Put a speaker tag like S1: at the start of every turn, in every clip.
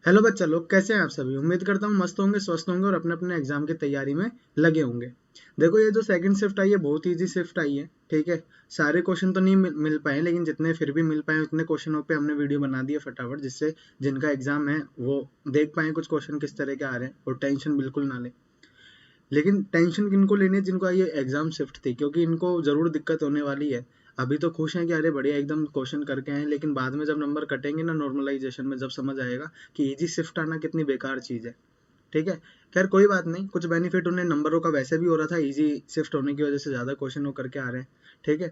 S1: Hello बच्चा लोग, कैसे हैं आप सभी। उम्मीद करता हूँ मस्त होंगे, स्वस्थ होंगे और अपने अपने एग्जाम की तैयारी में लगे होंगे। देखो, ये जो सेकंड शिफ्ट आई है बहुत इजी शिफ्ट आई है। ठीक है, सारे क्वेश्चन तो नहीं मिल पाए, लेकिन जितने फिर भी मिल पाए उतने क्वेश्चनों पे हमने वीडियो बना दी है फटाफट, जिससे जिनका एग्जाम है वो देख पाए कुछ क्वेश्चन किस तरह के आ रहे हैं और टेंशन बिल्कुल ना ले। लेकिन टेंशन किनको लेनी है, जिनको ये एग्जाम शिफ्ट थी, क्योंकि इनको जरूर दिक्कत होने वाली है। अभी तो खुश हैं कि अरे बढ़िया एकदम क्वेश्चन करके आए, लेकिन बाद में जब नंबर कटेंगे ना नॉर्मलाइजेशन में, जब समझ आएगा कि इजी शिफ्ट आना कितनी बेकार चीज़ है। ठीक है, खैर कोई बात नहीं, कुछ बेनिफिट उन्हें नंबरों का वैसे भी हो रहा था, इजी शिफ्ट होने की वजह से ज़्यादा क्वेश्चन वो करके आ रहे हैं। ठीक है,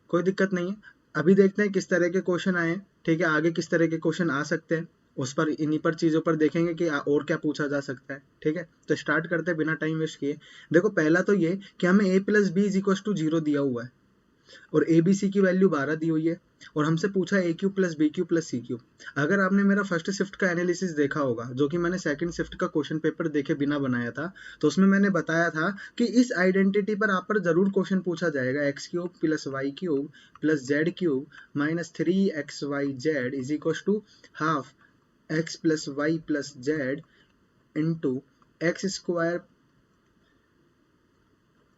S1: कोई दिक्कत नहीं है। अभी देखते हैं किस तरह के क्वेश्चन आए हैं। ठीक है, आगे किस तरह के क्वेश्चन आ सकते हैं, उस पर इन्हीं पर चीज़ों पर देखेंगे कि और क्या पूछा जा सकता है। ठीक है, तो स्टार्ट करते हैं बिना टाइम वेस्ट किए। देखो, पहला तो ये कि हमें a plus B is equal to 0 दिया हुआ है और ए बी सी की वैल्यू 12 दी हुई है और हमसे पूछा A cube plus B cube plus C cube. अगर आपने मेरा फर्स्ट शिफ्ट का एनालिसिस देखा होगा, जो कि मैंने सेकंड शिफ्ट का क्वेश्चन पेपर देखे बिना बनाया था, तो उसमें मैंने बताया था कि इस आइडेंटिटी पर आप पर जरूर क्वेश्चन पूछा जाएगा, X cube plus Y cube plus Z cube minus 3xyz is equal to half X plus Y plus Z into X square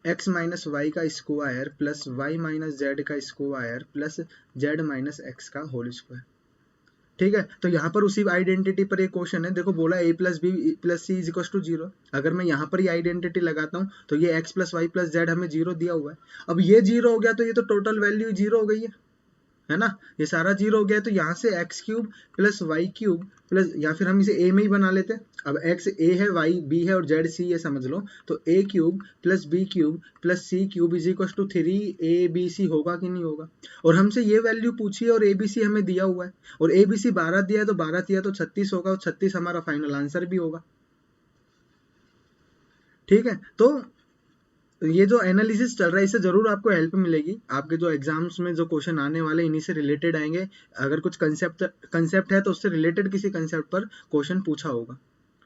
S1: X minus Y का square plus Y minus Z का square plus Z minus X का whole square. ठीक है, तो यहाँ पर उसी identity पर एक क्वेश्चन है। देखो, बोला a plus B plus C is equal to 0। अगर मैं यहाँ पर ही आइडेंटिटी लगाता हूँ तो ये x plus Y plus z हमें 0 दिया हुआ है। अब ये 0 हो गया तो ये तो टोटल वैल्यू 0 हो गई है ना। ये सारा 0 हो गया, तो यहाँ से x cube plus Y cube plus, या फिर हम इसे ए में ही बना लेते हैं। अब एक्स ए है, वाई बी है और जेड सी है, समझ लो। तो A cube plus B cube plus C cube is equal to 3ab होगा कि नहीं होगा। और हमसे ये वैल्यू पूछी है और ए बी सी हमें दिया हुआ है, और ए बी सी 12 दिया है, तो 12 दिया तो 36 होगा और 36 हमारा फाइनल आंसर भी होगा। ठीक है, तो ये जो एनालिसिस चल रहा है इससे जरूर आपको हेल्प मिलेगी। आपके जो एग्जाम्स में जो क्वेश्चन आने वाले इन्हीं से रिलेटेड आएंगे। अगर कुछ कंसेप्ट है तो उससे रिलेटेड किसी कंसेप्ट पर क्वेश्चन पूछा होगा।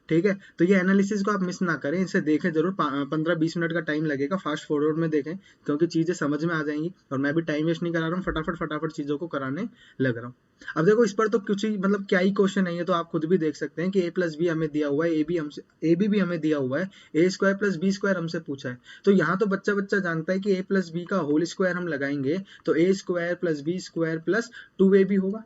S1: ठीक है, तो ये एनालिसिस को आप मिस ना करें, इसे देखें जरूर। 15-20 मिनट का टाइम लगेगा, फास्ट फॉरवर्ड में देखें, क्योंकि चीज़ें समझ में आ जाएंगी और मैं भी टाइम वेस्ट नहीं करा रहा हूँ, फटाफट फटाफट चीज़ों को कराने लग रहा हूँ। अब देखो, इस पर तो कुछ ही मतलब क्या ही क्वेश्चन है, ये तो आप खुद भी देख सकते हैं कि a प्लस बी हमें दिया हुआ है, ए बी भी हमें दिया हुआ है, ए स्क्वायर प्लस बी स्क्वायर हमसे पूछा है। तो यहाँ तो बच्चा बच्चा जानता है कि a प्लस बी का होल स्क्वायर हम लगाएंगे तो A square plus B square plus 2ab होगा।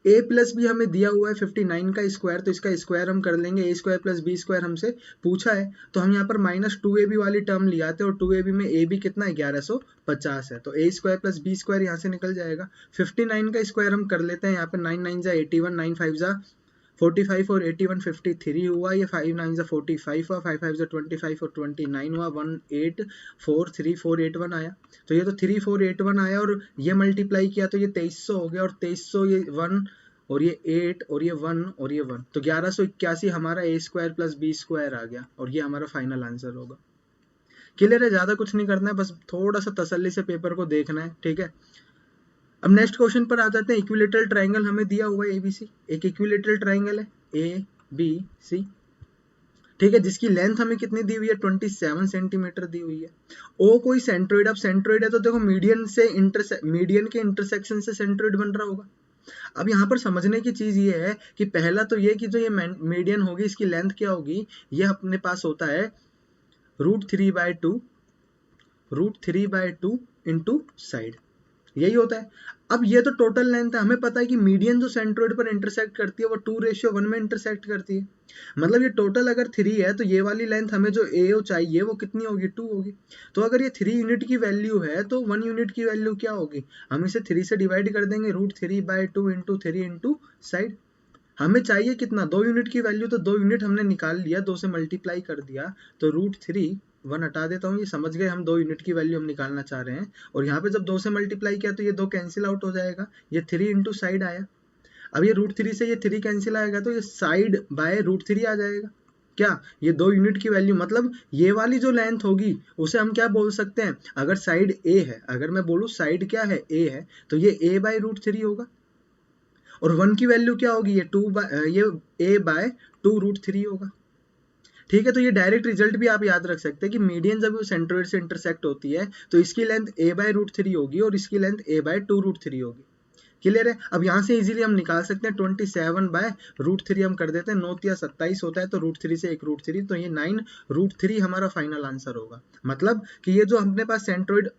S1: ए प्लस बी हमें दिया हुआ है 59 का स्क्वायर, तो इसका स्क्वायर हम कर लेंगे, ए स्क्वायर प्लस बी स्क्वायर हमसे पूछा है, तो हम यहाँ पर माइनस 2ab वाली टर्म ले आते हैं, और 2ab में ए बी कितना है, 1150 है, तो A square plus B square यहाँ से निकल जाएगा। 59 का स्क्वायर हम कर लेते हैं, यहाँ पर 9 9 जा 81, 9 5 जा 45 और 81 53 हुआ, ये 5 9 जा 45 हुआ, 5 5 जा 25 और 29 हुआ, 1843481 आया। तो ये तो 3481 आया, और ये मल्टीप्लाई किया तो ये 2300 हो गया, और 2300 ये 1 और ये 8 और ये 1 और ये 1, तो 1181 हमारा ए स्क्वायर प्लस बी स्क्वायर आ गया, और ये हमारा फाइनल आंसर होगा। क्लियर है, ज्यादा कुछ नहीं करना है, बस थोड़ा सा तसल्ली से पेपर को देखना है। ठीक है, अब नेक्स्ट क्वेश्चन पर आ जाते हैं। इक्विलेटरल ट्रायंगल हमें दिया हुआ है एबीसी, एक इक्विलेटरल ट्रायंगल है ए बी सी। ठीक है, जिसकी लेंथ हमें कितनी दी हुई है, 27 सेंटीमीटर दी हुई है। ओ कोई सेंट्रोइड, अब सेंट्रोइड है तो देखो मीडियन के इंटरसेक्शन से सेंट्रोइड बन रहा होगा। अब यहाँ पर समझने की चीज ये है कि पहला तो ये कि जो ये मीडियन होगी इसकी लेंथ क्या होगी, ये अपने पास होता है √3/2 इंटू साइड, यही होता है। अब ये तो टोटल लेंथ है, हमें पता है कि मीडियन जो सेंट्रोइड पर इंटरसेक्ट करती है वो 2:1 में इंटरसेक्ट करती है। मतलब ये टोटल अगर 3 है तो ये वाली लेंथ हमें जो ए चाहिए वो कितनी होगी, 2 होगी। तो अगर ये 3 यूनिट की वैल्यू है तो 1 यूनिट की वैल्यू क्या होगी, हम इसे 3 से डिवाइड कर देंगे, √3/2 इंटू 3 इंटू साइड। हमें चाहिए कितना, 2 यूनिट की वैल्यू, तो 2 यूनिट हमने निकाल लिया, 2 से मल्टीप्लाई कर दिया, तो √3 1 हटा देता हूँ, ये समझ गए हम 2 यूनिट की वैल्यू हम निकालना चाह रहे हैं। और यहाँ पे जब 2 से मल्टीप्लाई किया तो ये 2 कैंसिल आउट हो जाएगा, ये 3 इंटू साइड आया। अब ये √3 से ये 3 कैंसिल आएगा तो ये साइड बाय √3 आ जाएगा। क्या, ये 2 यूनिट की वैल्यू, मतलब ये वाली जो लेंथ होगी उसे हम क्या बोल सकते हैं, अगर साइड ए है, अगर मैं बोलूँ साइड क्या है, ए है, तो ये a बाय √3 होगा। और 1 की वैल्यू क्या होगी, ये a बाय 2√3 होगा। ठीक है, तो ये डायरेक्ट रिजल्ट भी आप याद रख सकते हैं कि मीडियन जब सेंट्रोइड से इंटरसेक्ट होती है तो इसकी लेंथ a बाय √3 होगी और इसकी लेंथ a बाय 2√3 होगी। क्लियर है। अब यहाँ से इजीली हम निकाल सकते हैं 27/√3 हम कर देते हैं, 9 या 27 होता है तो √3 से एक √3, तो ये 9√3 हमारा फाइनल आंसर होगा। मतलब कि ये जो अपने पास सेंट्रोइड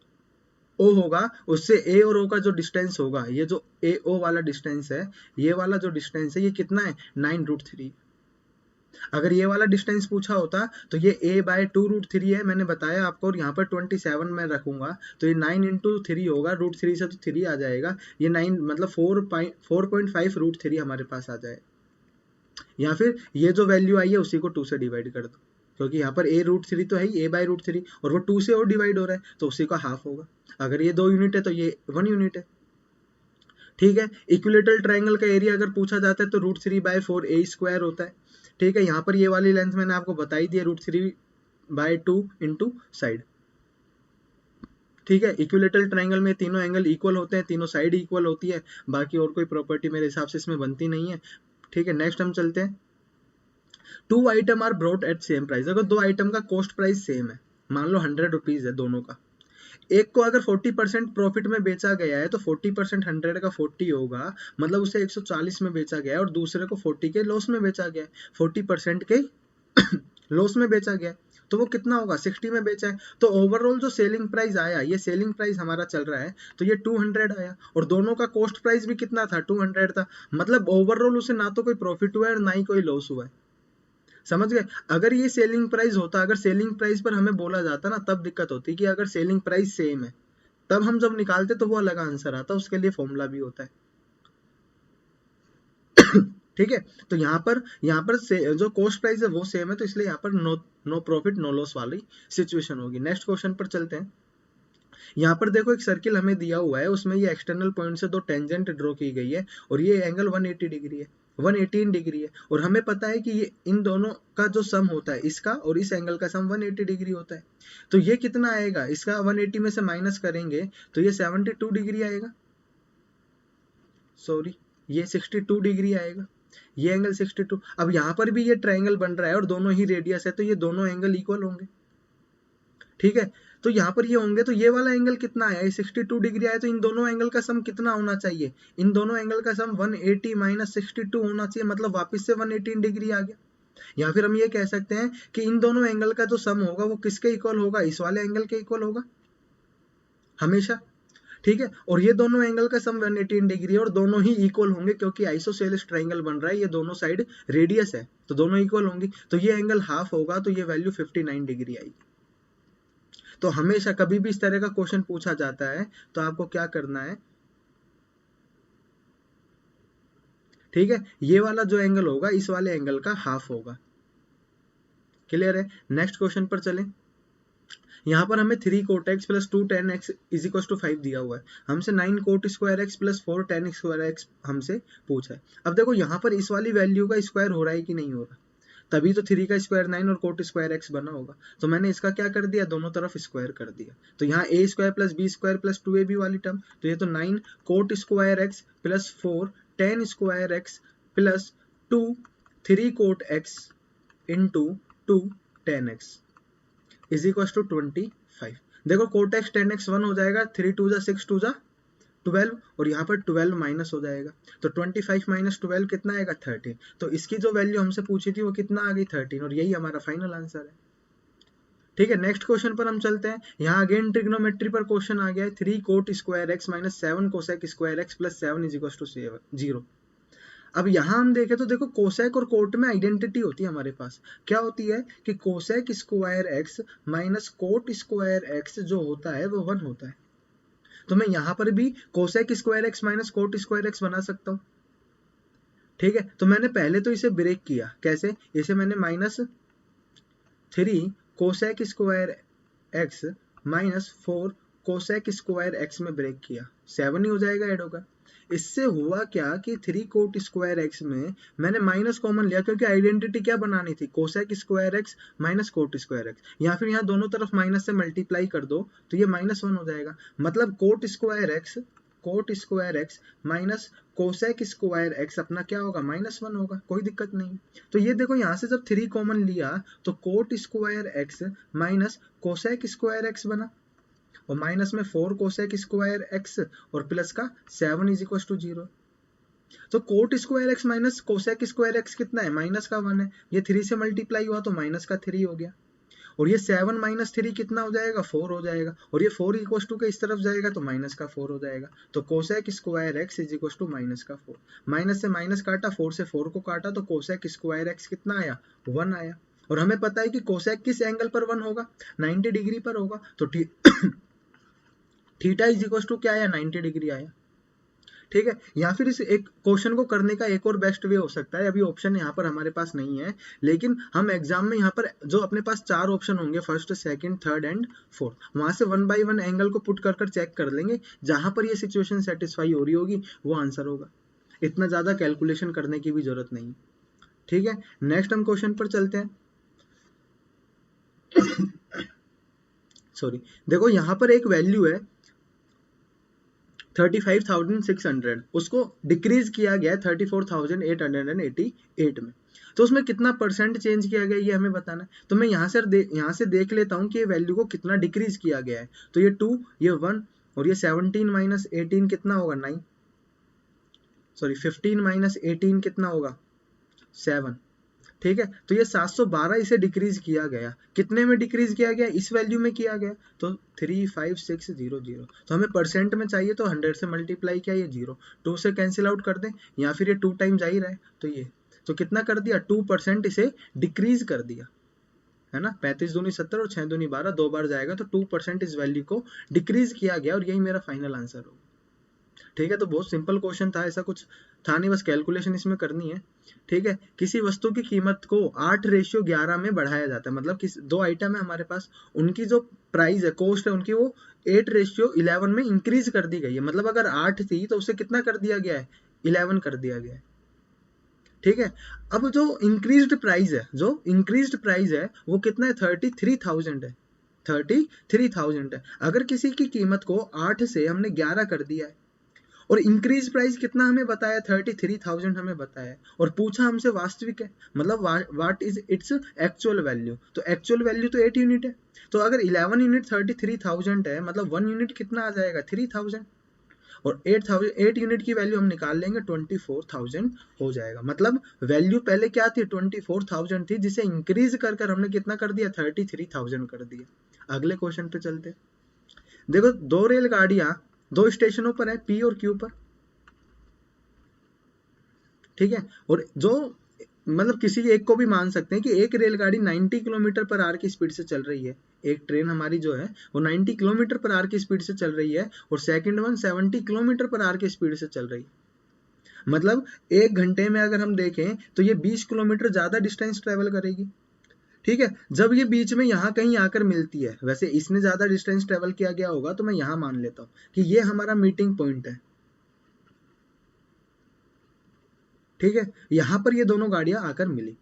S1: ओ होगा उससे ए और ओ का जो डिस्टेंस होगा, ये जो ए ओ वाला डिस्टेंस है, ये वाला जो डिस्टेंस है ये कितना है 9√3। अगर ये वाला डिस्टेंस पूछा होता तो ये a/2√3 है, मैंने बताया आपको, और यहाँ पर 27 में रखूंगा तो ये 9 × 3 होगा, √3 से तो 3 आ जाएगा, ये 9 मतलब 4.5√3 हमारे पास आ जाए। या फिर ये जो वैल्यू आई है उसी को 2 से डिवाइड कर दो, क्योंकि यहाँ पर a√3 तो है ही, a/√3, और वो 2 से और डिवाइड हो रहा है तो उसी का हाफ होगा। अगर ये 2 यूनिट है तो ये 1 यूनिट है। ठीक है, इक्विलेटरल ट्रायंगल का एरिया अगर पूछा जाता है तो √3/4a² होता है। ठीक है, यहाँ पर ये वाली लेंथ मैंने आपको बताई दी है, √3/2 इंटू साइड। ठीक है, इक्विलेटरल ट्रायंगल में तीनों एंगल इक्वल होते हैं, तीनों साइड इक्वल होती है, बाकी और कोई प्रॉपर्टी मेरे हिसाब से इसमें बनती नहीं है। ठीक है, नेक्स्ट हम चलते हैं। 2 item are brought at same price. अगर 2 आइटम का कॉस्ट प्राइस सेम है, मान लो 100 रुपीज है दोनों का, एक को अगर 40% प्रॉफिट में बेचा गया है तो 40% 100 का 40 होगा, मतलब उसे 140 में बेचा गया है, और दूसरे को 40 के लॉस में बेचा गया है, 40% के लॉस में बेचा गया है, तो वो कितना होगा 60 में बेचा है। तो ओवरऑल जो सेलिंग प्राइस आया, ये सेलिंग प्राइस हमारा चल रहा है तो ये 200 आया, और दोनों का कॉस्ट प्राइस भी कितना था 200 था, मतलब ओवरऑल उसे ना तो कोई प्रॉफिट हुआ है और ना ही कोई लॉस हुआ है। समझ गए। अगर ये सेलिंग प्राइस होता, अगर सेलिंग प्राइस पर हमें बोला जाता ना, तब दिक्कत होती कि अगर सेलिंग प्राइस सेम है तब हम जब निकालते तो वो अलग आंसर आता, उसके लिए फॉर्मूला भी होता है। ठीक है, तो यहाँ पर जो कॉस्ट प्राइस है वो सेम है, तो इसलिए यहाँ पर नो प्रॉफिट नो लॉस वाली सिचुएशन होगी। नेक्स्ट क्वेश्चन पर चलते हैं। यहाँ पर देखो एक सर्किल हमें दिया हुआ है, उसमें ये एक्सटर्नल पॉइंट से 2 टेंजेंट ड्रॉ की गई है, और ये एंगल 180 डिग्री है, 118 डिग्री है, और हमें पता है कि ये इन दोनों का जो सम होता है, इसका और इस एंगल का सम 180 डिग्री होता है। तो ये कितना आएगा, इसका 180 में से माइनस करेंगे तो ये 72 डिग्री आएगा, सॉरी ये 62 डिग्री आएगा, ये एंगल 62। अब यहाँ पर भी ये ट्रायंगल बन रहा है और दोनों ही रेडियस है, तो ये दोनों एंगल इक्वल होंगे। ठीक है, तो यहाँ पर ये होंगे, तो ये वाला एंगल कितना आया, 62 डिग्री आया, तो इन दोनों एंगल का सम कितना होना चाहिए, इन दोनों एंगल का सम 180 - 62 होना चाहिए, मतलब वापस से 118 डिग्री आ गया। या फिर हम ये कह सकते हैं कि इन दोनों एंगल का जो सम होगा वो किसके इक्वल होगा, इस वाले एंगल के इक्वल होगा हमेशा। ठीक है, और ये दोनों एंगल का सम 118 डिग्री है, और दोनों ही इक्वल होंगे क्योंकि आइसोसेलेस ट्रायंगल बन रहा है, ये दोनों साइड रेडियस है तो दोनों इक्वल होंगी, तो ये एंगल हाफ होगा, तो ये वैल्यू 59 डिग्री आएगी। तो हमेशा कभी भी इस तरह का क्वेश्चन पूछा जाता है तो आपको क्या करना है, ठीक है, ये वाला जो एंगल होगा इस वाले एंगल का हाफ होगा। क्लियर है। नेक्स्ट क्वेश्चन पर चलें। यहाँ पर हमें 3 cot x + 2 tan x = 5 दिया हुआ है, हमसे 9 cot² x + 4 tan x² हमसे पूछा है। अब देखो यहाँ पर इस वाली वैल्यू का स्क्वायर हो रहा है कि नहीं हो रहा, तभी तो 3 का स्क्वायर 9 और cot² x बना होगा, तो मैंने इसका क्या कर दिया, दोनों तरफ स्क्वायर कर दिया, तो यहाँ a² + b² + 2ab वाली टर्म, तो ये तो 9 cot² x + 4 tan square x + 2 3 cot x × 2 tan x = 25। देखो cot x tan x 1 हो जाएगा, 3 2 6 2 12, और यहाँ पर 12 माइनस हो जाएगा, तो 25 - 12 कितना आएगा 13। तो इसकी जो वैल्यू हमसे पूछी थी वो कितना आ गई 13, और यही हमारा फाइनल आंसर है। ठीक है, नेक्स्ट क्वेश्चन पर हम चलते हैं। यहाँ अगेन ट्रिग्नोमेट्री पर क्वेश्चन आ गया है, 3 cot² x - 7 cosec² x + 7 = 0। अब यहाँ हम देखें तो देखो कोसेक और कोट में आइडेंटिटी होती है हमारे पास, क्या होती है कि cosec square X minus cot square x जो होता है वो 1 होता है, तो मैं यहाँ पर भी cosec square X minus cot square x बना सकता हूँ। ठीक है, तो मैंने पहले तो इसे ब्रेक किया, कैसे, इसे मैंने -3 cosec square X minus 4 cosec square x में ब्रेक किया, 7 ही हो जाएगा ऐड होगा। इससे हुआ क्या कि 3 cot स्क्वायर एक्स में मैंने माइनस कॉमन लिया, क्योंकि आइडेंटिटी क्या बनानी थी, cosec square X minus cot square x, या फिर यहाँ दोनों तरफ माइनस से मल्टीप्लाई कर दो तो ये -1 हो जाएगा, मतलब coat square X minus cosec square x अपना क्या होगा -1 होगा, कोई दिक्कत नहीं। तो ये देखो यहाँ से जब 3 कॉमन लिया तो coat square X minus cosec square x बना, और माइनस में 4 कोसेक स्क्वायर एक्स और प्लस का 7 इज इक्वल टू 0। तो coat square X minus cosec square x कितना है, माइनस का 1 है, ये 3 से मल्टीप्लाई हुआ तो माइनस का 3 हो गया, और ये 7 माइनस 3 कितना हो जाएगा, 4 हो जाएगा, और ये 4 इक्वल टू के इस तरफ जाएगा तो माइनस का 4 हो जाएगा। तो cosec square x is equal to minus का 4, माइनस से माइनस काटा, 4 से 4 को काटा, तो कोसेक स्क्वायर एक्स कितना आया, 1 आया। और हमें पता है कि कोसेक किस एंगल पर 1 होगा, 90 डिग्री पर होगा, तो थीटा इज इक्वल टू क्या आया, 90 डिग्री आया। ठीक है, या फिर इस एक क्वेश्चन को करने का एक और बेस्ट वे हो सकता है, अभी ऑप्शन यहाँ पर हमारे पास नहीं है, लेकिन हम एग्जाम में यहाँ पर जो अपने पास 4 ऑप्शन होंगे, first, second, third and fourth, वहां से 1 बाय 1 एंगल को पुट कर चेक कर लेंगे, जहां पर ये सिचुएशन सेटिस्फाई हो रही होगी वो आंसर होगा, इतना ज्यादा कैलकुलेशन करने की भी जरूरत नहीं। ठीक है, नेक्स्ट हम क्वेश्चन पर चलते हैं। सॉरी, देखो यहाँ पर एक वैल्यू है 35,600, उसको डिक्रीज किया गया है 34,888 में, तो उसमें कितना परसेंट चेंज किया गया ये हमें बताना है। तो मैं यहाँ से देख लेता हूँ कि ये वैल्यू को कितना डिक्रीज किया गया है। तो ये 2, ये 1 और ये 17 माइनस 18 कितना होगा, 9, सॉरी 15 माइनस 18 कितना होगा, 7। ठीक है, तो ये 712 इसे डिक्रीज किया गया, कितने में डिक्रीज किया गया, इस वैल्यू में किया गया, तो 35600। तो हमें परसेंट में चाहिए तो 100 से मल्टीप्लाई किया, ये 0, 2 से कैंसिल आउट कर दें, या फिर ये 2 टाइम जा ही रहा है, तो ये तो कितना कर दिया, 2% इसे डिक्रीज कर दिया, है ना, 35 दूनी 70 और 6 दूनी 12, 2 बार जाएगा, तो 2% इस वैल्यू को डिक्रीज किया गया, और यही मेरा फाइनल आंसर होगा। ठीक है, तो बहुत सिंपल क्वेश्चन था, ऐसा कुछ था नहीं, बस कैलकुलेशन इसमें करनी है। ठीक है, किसी वस्तु की कीमत को 8:11 में बढ़ाया जाता है, मतलब दो आइटम है हमारे पास, उनकी जो प्राइस है, कॉस्ट है उनकी, वो 8:11 में इंक्रीज कर दी गई है, मतलब अगर 8 थी तो उसे कितना कर दिया गया है, 11 कर दिया गया है। ठीक है, अब जो इंक्रीज्ड प्राइस है वो कितना है, 33,000 है, 33,000 है। अगर किसी की कीमत को 8 से हमने 11 कर दिया है, और इंक्रीज प्राइस कितना हमें बताया, 33,000 हमें बताया, और पूछा हमसे वास्तविक है, मतलब what is its actual value, तो एक्चुअल वैल्यू तो 8 यूनिट है, तो अगर 11 यूनिट 33,000 है, मतलब 1 यूनिट कितना आ जाएगा, 3,000, और 8 यूनिट की वैल्यू हम निकाल लेंगे, 24,000 हो जाएगा। मतलब वैल्यू पहले क्या थी, 24,000 थी, जिसे इंक्रीज कर हमने कितना कर दिया, 33,000 कर दिया। अगले क्वेश्चन पे चलते, देखो 2 रेलगाड़ियां 2 स्टेशनों पर है, पी और क्यू पर। ठीक है, और जो मतलब किसी एक को भी मान सकते हैं कि एक रेलगाड़ी 90 किलोमीटर पर आवर की स्पीड से चल रही है, एक ट्रेन हमारी जो है वो 90 किलोमीटर पर आवर की स्पीड से चल रही है, और second one 70 kilometre per hour की स्पीड से चल रही है। मतलब 1 घंटे में अगर हम देखें तो ये 20 किलोमीटर ज्यादा डिस्टेंस ट्रेवल करेगी। ठीक है, जब ये बीच में यहाँ कहीं आकर मिलती है, वैसे इसने ज्यादा डिस्टेंस ट्रेवल किया गया होगा, तो मैं यहाँ मान लेता हूँ कि ये हमारा मीटिंग पॉइंट है। ठीक है, यहाँ पर ये दोनों गाड़ियां आकर मिली,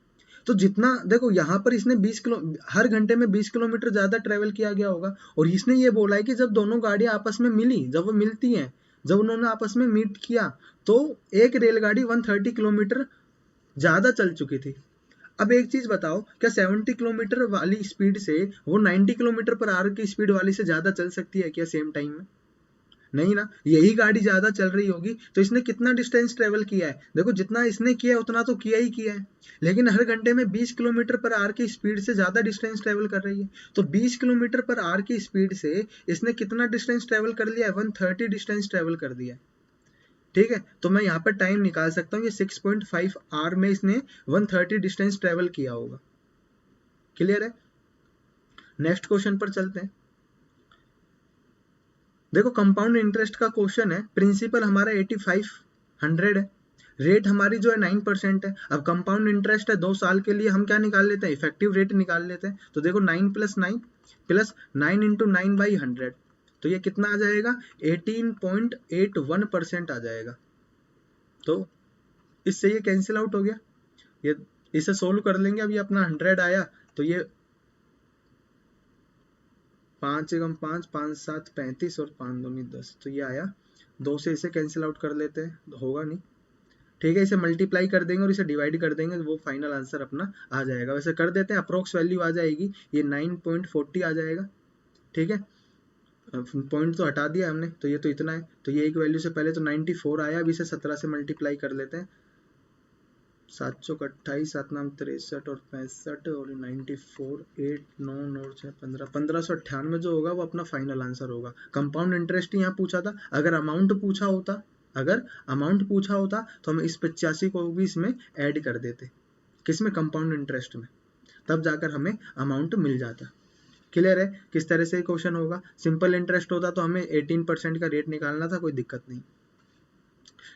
S1: तो जितना देखो यहाँ पर इसने 20 किलो हर घंटे में 20 किलोमीटर ज्यादा ट्रेवल किया गया होगा, और इसने ये बोला है कि जब दोनों गाड़ियां आपस में मिली, जब वो मिलती हैं, जब उन्होंने आपस में मीट किया, तो एक रेलगाड़ी 130 किलोमीटर ज्यादा चल चुकी थी। अब एक चीज बताओ, क्या 70 किलोमीटर वाली स्पीड से वो 90 किलोमीटर पर आवर की स्पीड वाली से ज्यादा चल सकती है क्या सेम टाइम में? नहीं ना, यही गाड़ी ज्यादा चल रही होगी, तो इसने कितना डिस्टेंस ट्रेवल किया है, देखो जितना इसने किया है उतना तो किया ही किया है, लेकिन हर घंटे में 20 किलोमीटर पर आवर की स्पीड से ज्यादा डिस्टेंस ट्रेवल कर रही है, तो 20 किलोमीटर पर आवर की स्पीड से इसने कितना डिस्टेंस ट्रेवल कर लिया है, 130 डिस्टेंस ट्रेवल कर दिया है। ठीक है, तो मैं यहाँ पर टाइम निकाल सकता हूँ, ये 6.5 आवर में इसने 130 डिस्टेंस ट्रेवल किया होगा। क्लियर है, नेक्स्ट क्वेश्चन पर चलते हैं। देखो कंपाउंड इंटरेस्ट का क्वेश्चन है, प्रिंसिपल हमारा 8500 है, रेट हमारी जो है 9% है। अब कंपाउंड इंटरेस्ट है 2 साल के लिए, हम क्या निकाल लेते हैं, इफेक्टिव रेट निकाल लेते हैं। तो देखो 9 + 9 प्लस 9 × 9/100, तो ये कितना आ जाएगा, 18.81% आ जाएगा। तो इससे ये कैंसिल आउट हो गया, ये इसे सोल्व कर लेंगे। अब ये अपना 100 आया, तो ये 5 × 5 5 7 35 और 5 दूनी 10, तो ये आया। 2 से इसे कैंसिल आउट कर लेते हैं, होगा नहीं। ठीक है, इसे मल्टीप्लाई कर देंगे और इसे डिवाइड कर देंगे, वो फाइनल आंसर अपना आ जाएगा। वैसे कर देते हैं, अप्रोक्स वैल्यू आ जाएगी, ये 9.40 आ जाएगा। ठीक है, पॉइंट तो हटा दिया हमने, तो ये तो इतना है, तो ये एक वैल्यू से पहले तो 94 आया, अभी इसे 17 से मल्टीप्लाई कर लेते हैं, 728, 7 नाम 63 और 65 और 94, 8 9 9 6 15, 1598 जो होगा वो अपना फाइनल आंसर होगा। कंपाउंड इंटरेस्ट ही यहाँ पूछा था, अगर अमाउंट पूछा होता तो हम इस 85 को भी इसमें ऐड कर देते, किसमें, कंपाउंड इंटरेस्ट में, तब जाकर हमें अमाउंट मिल जाता। क्लियर है किस तरह से क्वेश्चन होगा? सिंपल इंटरेस्ट होता तो हमें 18% का रेट निकालना था, कोई दिक्कत नहीं।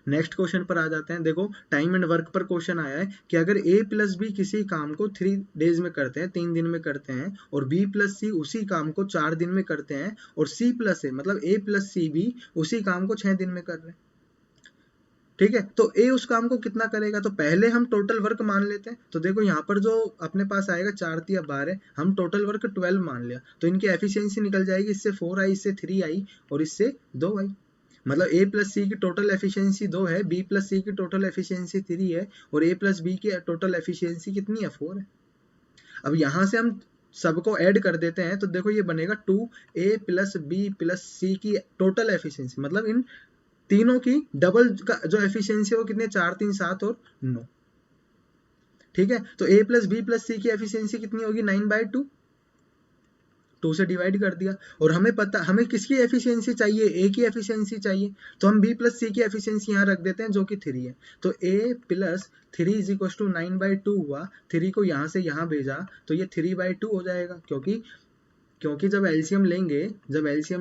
S1: नेक्स्ट क्वेश्चन पर आ जाते हैं। देखो टाइम एंड वर्क पर क्वेश्चन आया है कि अगर a प्लस बी किसी काम को 3 डेज में करते हैं, 3 दिन में करते हैं, और b प्लस सी उसी काम को 4 दिन में करते हैं, और c प्लस ए मतलब a प्लस सी भी उसी काम को 6 दिन में कर रहे हैं, ठीक है, तो a उस काम को कितना करेगा? तो पहले हम टोटल वर्क मान लेते हैं। तो देखो यहाँ पर जो अपने पास आएगा 4 3 12, हम टोटल वर्क 12 मान लिया, तो इनकी एफिशिएंसी निकल जाएगी, इससे 4 आई, इससे 3 आई और इससे 2 आई। मतलब a प्लस सी की टोटल एफिशिएंसी 2 है, b प्लस सी की टोटल एफिशिएंसी 3 है, और a प्लस बी की टोटल एफिशिएंसी कितनी है? 4 है। अब यहाँ से हम सबको ऐड कर देते हैं, तो देखो ये बनेगा 2a प्लस बी प्लस सी की टोटल एफिशिएंसी, मतलब इन तीनों की डबल का जो एफिशिएंसी है वो कितने, 4 3 7 और 9, ठीक है। तो a प्लस बी प्लस सी की एफिशिएंसी कितनी होगी? 9/2, 2 से डिवाइड कर दिया। और हमें पता, हमें किसकी एफिशिएंसी चाहिए? a की एफिशिएंसी चाहिए, तो हम b प्लस सी की एफिशिएंसी यहाँ रख देते हैं जो कि 3 है। तो a plus 3 is equal to 9/2 हुआ, 3 को यहाँ से यहाँ भेजा तो ये 3/2 हो जाएगा, क्योंकि जब एलसीएम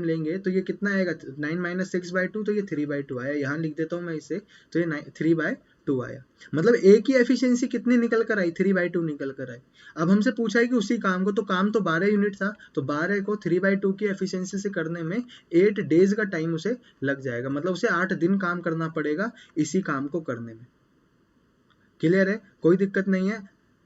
S1: लेंगे तो ये कितना आएगा? 9 माइनस 6/2, तो ये 3/2 आया, यहाँ लिख देता हूँ मैं इसे, तो ये 3/2 आया। मतलब ए की एफिशिएंसी कितनी निकल कर आई? 3/2 निकल कर आई। अब हमसे पूछा है कि उसी काम को, तो काम तो 12 यूनिट था, तो 12 को 3/2 की एफिशिएंसी से करने में 8 डेज का टाइम उसे लग जाएगा, मतलब उसे 8 दिन काम करना पड़ेगा इसी काम को करने में। क्लियर है, कोई दिक्कत नहीं है।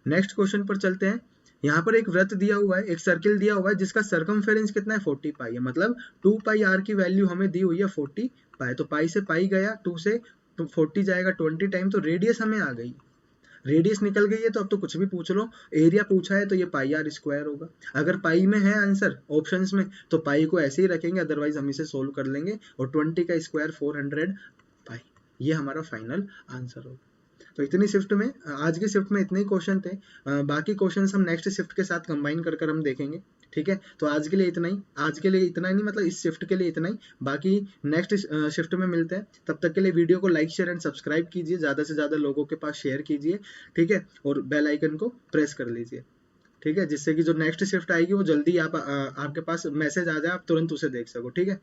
S1: नेक्स्ट क्वेश्चन पर चलते हैं। यहाँ पर एक वृत्त दिया हुआ है, एक सर्किल दिया हुआ है जिसका सर्कमफेरेंस कितना है? 40 पाई है, मतलब 2 पाई आर की वैल्यू हमें दी हुई है 40 पाई, तो पाई से पाई गया, 2 से 40 जाएगा 20 टाइम, तो रेडियस हमें आ गई, रेडियस निकल गई है। तो अब तो कुछ भी पूछ लो, एरिया पूछा है तो ये पाई आर स्क्वायर होगा। अगर पाई में है आंसर ऑप्शंस में तो पाई को ऐसे ही रखेंगे, अदरवाइज हम इसे सोल्व कर लेंगे, और 20 का स्क्वायर 400 पाई, ये हमारा फाइनल आंसर होगा। तो इतनी शिफ्ट में, आज की शिफ्ट में इतने ही क्वेश्चन थे, बाकी क्वेश्चंस हम नेक्स्ट शिफ्ट के साथ कंबाइन कर हम देखेंगे, ठीक है। तो आज के लिए इतना ही, आज के लिए इतना ही नहीं, मतलब इस शिफ्ट के लिए इतना ही, बाकी नेक्स्ट शिफ्ट में मिलते हैं। तब तक के लिए वीडियो को लाइक शेयर एंड सब्सक्राइब कीजिए, ज़्यादा से ज़्यादा लोगों के पास शेयर कीजिए, ठीक है, और बेल आइकन को प्रेस कर लीजिए, ठीक है, जिससे कि जो नेक्स्ट शिफ्ट आएगी वो जल्दी आपके पास मैसेज आ जाए, आप तुरंत उसे देख सको, ठीक है।